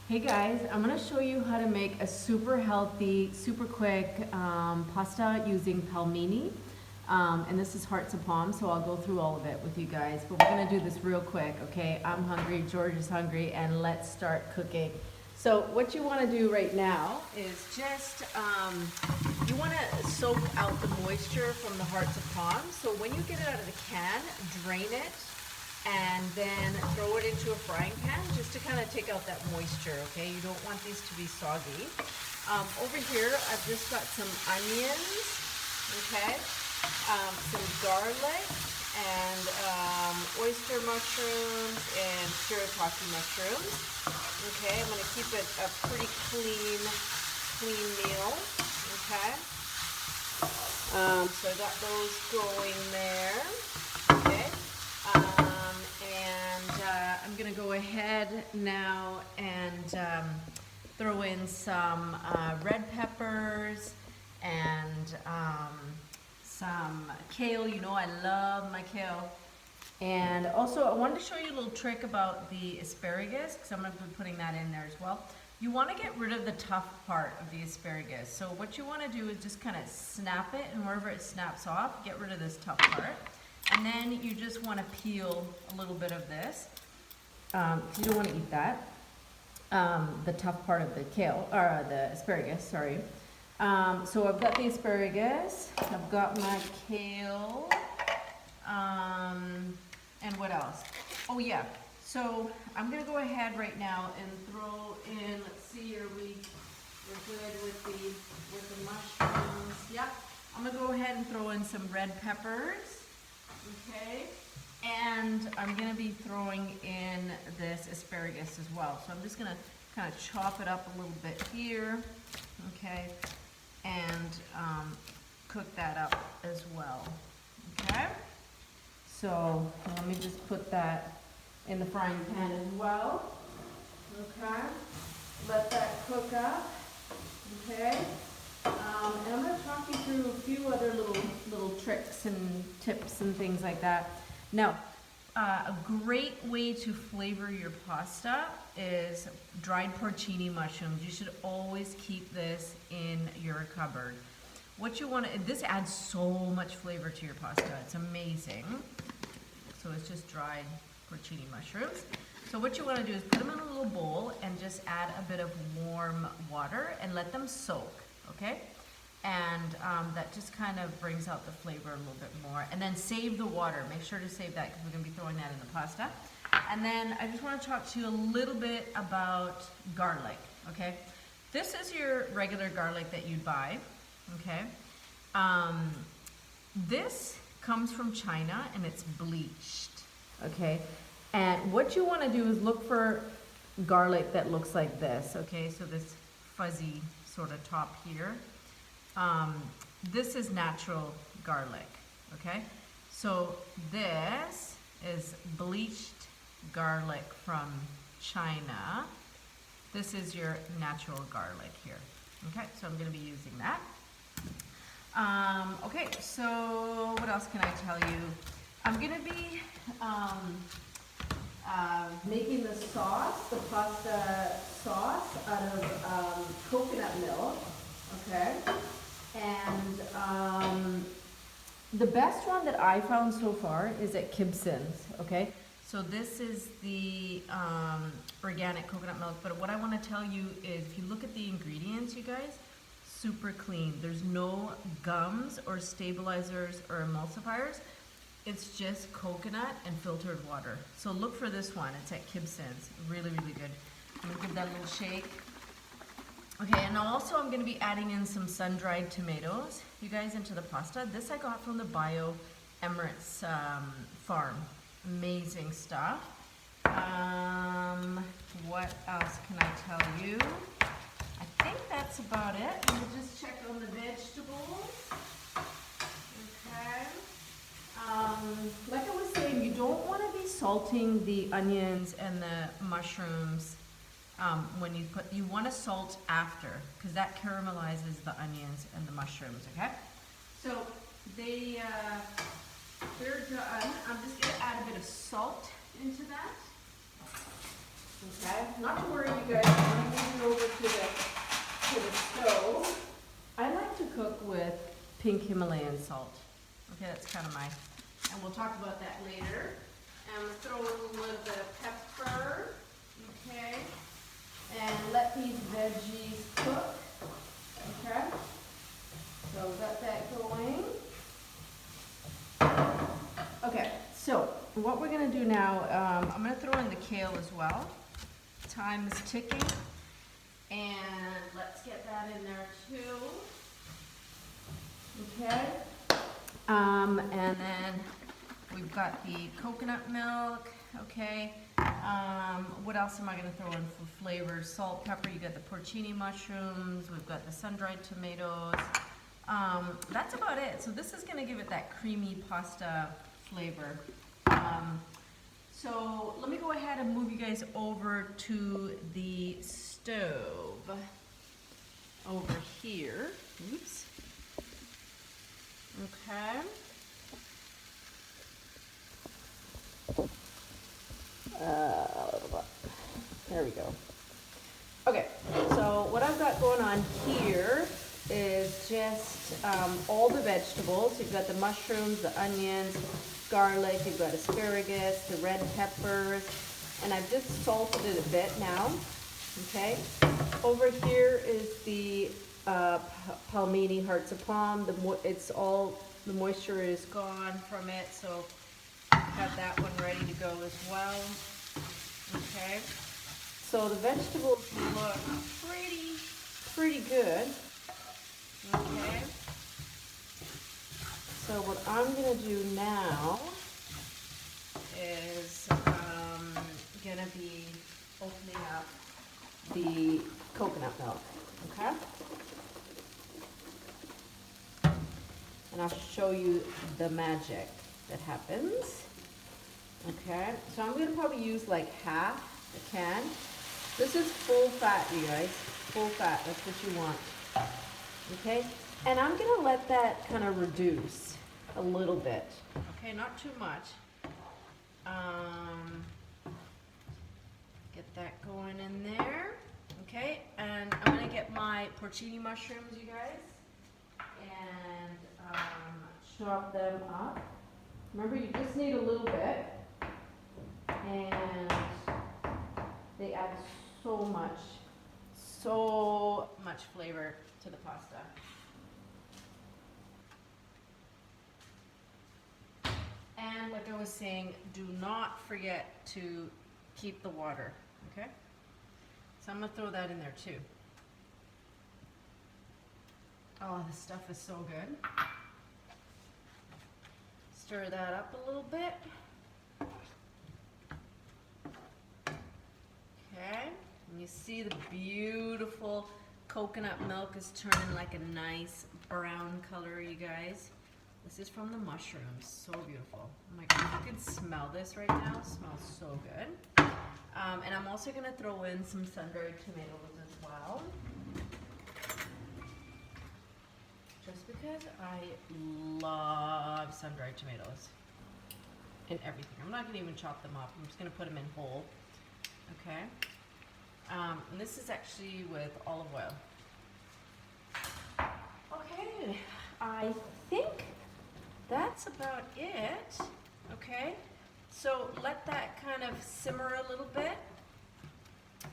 Hey guys, I'm going to show you how to make a super healthy, super quick pasta using Palmini. And this is hearts of palm, so I'll go through all of it with you guys. But we're going to do this real quick, okay? I'm hungry, George is hungry, and let's start cooking. So what you want to do right now is just, you want to soak out the moisture from the hearts of palm. So when you get it out of the can, drain it. And then throw it into a frying pan just to kind of take out that moisture, okay? You don't want these to be soggy. Over here, I've just got some onions, okay? Some garlic and oyster mushrooms and shirataki mushrooms. Okay, I'm going to keep it a pretty clean meal, okay? So I got those going there, okay? I'm going to go ahead now and throw in some red peppers and some kale. You know I love my kale. And also I wanted to show you a little trick about the asparagus because I'm going to be putting that in there as well. You want to get rid of the tough part of the asparagus. So what you want to do is just kind of snap it, and wherever it snaps off, get rid of this tough part. And then you just want to peel a little bit of this. You don't want to eat that, the tough part of the kale, or the asparagus, sorry. So I've got the asparagus, I've got my kale, and what else? Oh yeah, so I'm going to go ahead right now and throw in, let's see, we're good with the mushrooms. Yep, I'm going to go ahead and throw in some red peppers, okay? And I'm going to be throwing in this asparagus as well. So I'm just going to kind of chop it up a little bit here, okay, and cook that up as well, okay? So let me just put that in the frying pan as well, okay? Let that cook up, okay? And I'm going to talk you through a few other little tricks and tips and things like that. Now, a great way to flavor your pasta is dried porcini mushrooms. You should always keep this in your cupboard. What you want to, this adds so much flavor to your pasta. It's amazing. So it's just dried porcini mushrooms. So what you want to do is put them in a little bowl and just add a bit of warm water and let them soak, okay? And that just kind of brings out the flavor a little bit more. And then save the water. Make sure to save that because we're going to be throwing that in the pasta. And then I just want to talk to you a little bit about garlic, okay? This is your regular garlic that you'd buy, okay? This comes from China and it's bleached, okay? And what you want to do is look for garlic that looks like this, okay? So this fuzzy sort of top here. This is natural garlic, okay? So this is bleached garlic from China. This is your natural garlic here, okay? So I'm going to be using that. Okay, so what else can I tell you? I'm going to be making the sauce, the pasta sauce, out of coconut milk, okay? And the best one that I found so far is at Gibson's, okay? So this is the organic coconut milk, but what I want to tell you is if you look at the ingredients, you guys, super clean. There's no gums or stabilizers or emulsifiers. It's just coconut and filtered water. So look for this one. It's at Gibson's. Really, really good. I'm going to give that a little shake. Okay, and also I'm going to be adding in some sun-dried tomatoes, you guys, into the pasta. This I got from the Bio Emirates farm. Amazing stuff. What else can I tell you? I think that's about it. We'll just check on the vegetables. Okay. Like I was saying, you don't want to be salting the onions and the mushrooms when you want to salt after, because that caramelizes the onions and the mushrooms, okay? So they're done. I'm just going to add a bit of salt into that. Okay, not to worry, you guys. I'm going to move it over to the stove. I like to cook with pink Himalayan salt. Okay, that's kind of my, and we'll talk about that later. And we'll throw in a little bit of pepper. Okay, and let these veggies cook. Okay, so we got that going. Okay, so what we're going to do now, I'm going to throw in the kale as well. Time is ticking, and let's get that in there too. Okay, and then we've got the coconut milk. Okay, what else am I going to throw in for flavor? Salt, pepper. You got the porcini mushrooms. We've got the sun-dried tomatoes. That's about it. So this is going to give it that creamy pasta flavor. So let me go ahead and move you guys over to the stove over here. Oops. Okay. There we go. Okay, so what I've got going on here is just all the vegetables. You've got the mushrooms, the onions, garlic, you've got asparagus, the red peppers, and I've just salted it a bit now. Okay, over here is the Palmini hearts of palm. The moisture is gone from it, so got that one ready to go as well. Okay, so the vegetables look pretty good. Okay, so what I'm gonna do now is gonna be opening up the coconut milk. Okay, and I'll show you the magic that happens. Okay, so I'm going to probably use like half a can. This is full fat, you guys. Full fat, that's what you want. Okay, and I'm going to let that kind of reduce a little bit. Okay, not too much. Get that going in there. Okay, and I'm going to get my porcini mushrooms, you guys, and chop them up. Remember, you just need a little bit, and they add so much flavor to the pasta. And like I was saying, do not forget to keep the water, okay? So I'm gonna throw that in there too. Oh, this stuff is so good. Stir that up a little bit. Okay, and you see the beautiful coconut milk is turning like a nice brown color, you guys. This is from the mushrooms, so beautiful. Oh my God, you can smell this right now. It smells so good. And I'm also gonna throw in some sun-dried tomatoes as well. Just because I love sun-dried tomatoes in everything. I'm not gonna even chop them up. I'm just gonna put them in whole. Okay. And this is actually with olive oil. Okay, I think that's about it. Okay, so let that kind of simmer a little bit.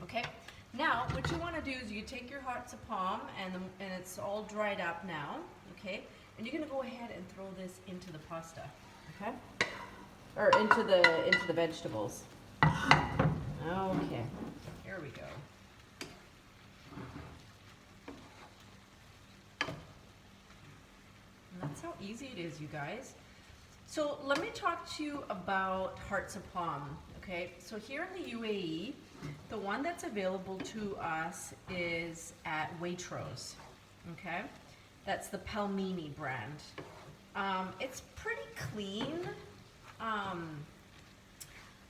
Okay, now what you want to do is you take your hearts of palm and it's all dried up now. Okay, and you're gonna go ahead and throw this into the pasta. Okay, or into the vegetables. Okay, here we go. And that's how easy it is, you guys. So let me talk to you about hearts of palm. Okay, so here in the UAE, the one that's available to us is at Waitrose. Okay, that's the Palmini brand. It's pretty clean.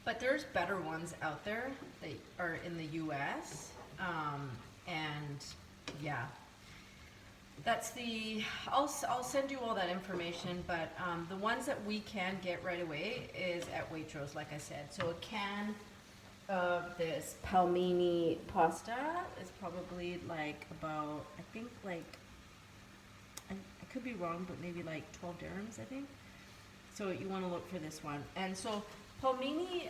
But there's better ones out there. They are in the US. And yeah, that's I'll send you all that information, but the ones that we can get right away is at Waitrose, like I said. So a can of this Palmini pasta is probably like about, I think like, I could be wrong, but maybe like 12 dirhams, I think. So you want to look for this one. And so Palmini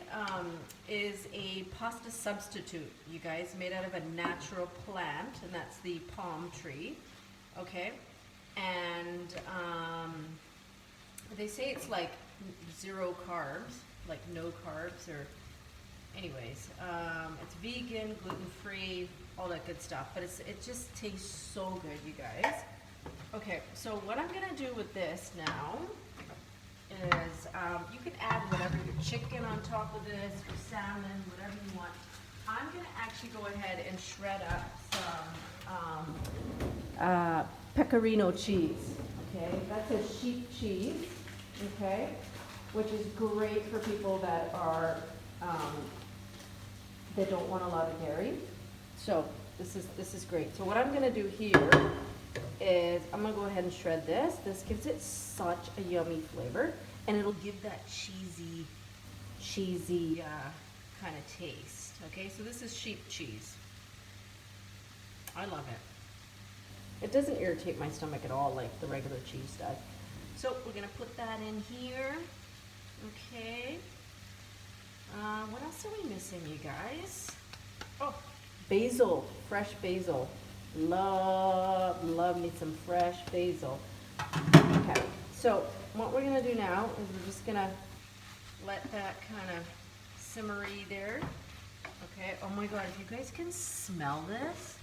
is a pasta substitute, you guys, made out of a natural plant, and that's the palm tree, okay? And they say it's like 0 carbs, like no carbs, or anyways, it's vegan, gluten-free, all that good stuff, but it just tastes so good, you guys. Okay, so what I'm gonna do with this now is you can add whatever, your chicken on top of this, your salmon, whatever you want. I'm gonna actually go ahead and shred up some pecorino cheese, okay? That's a sheep cheese, okay? Which is great for people that are, that don't want a lot of dairy. So this is great. So what I'm gonna do here is I'm gonna go ahead and shred this. This gives it such a yummy flavor, and it'll give that cheesy kind of taste. Okay, so this is sheep cheese. I love it. It doesn't irritate my stomach at all like the regular cheese does. So we're gonna put that in here. Okay. What else are we missing, you guys? Oh, basil, fresh basil. Love me some fresh basil. Okay, so what we're gonna do now is we're just gonna let that kind of simmery there. Okay, oh my God, if you guys can smell this,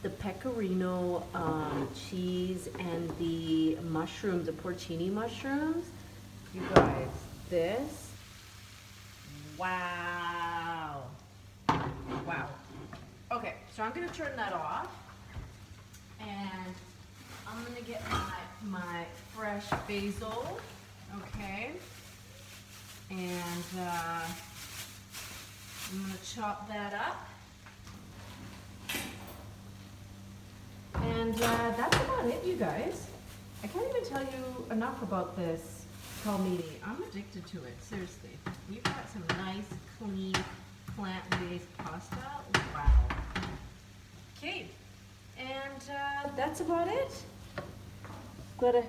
the pecorino cheese and the mushrooms, the porcini mushrooms, you guys, this, wow. Wow. Okay, so I'm gonna turn that off, and I'm gonna get my fresh basil, okay, and I'm gonna chop that up, and that's about it, you guys. I can't even tell you enough about this palmini. I'm addicted to it, seriously. You've got some nice, clean, plant-based pasta. Wow. Okay, and that's about it. Got a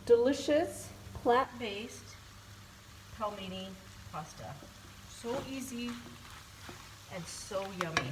delicious, plant-based palmini pasta. So easy and so yummy.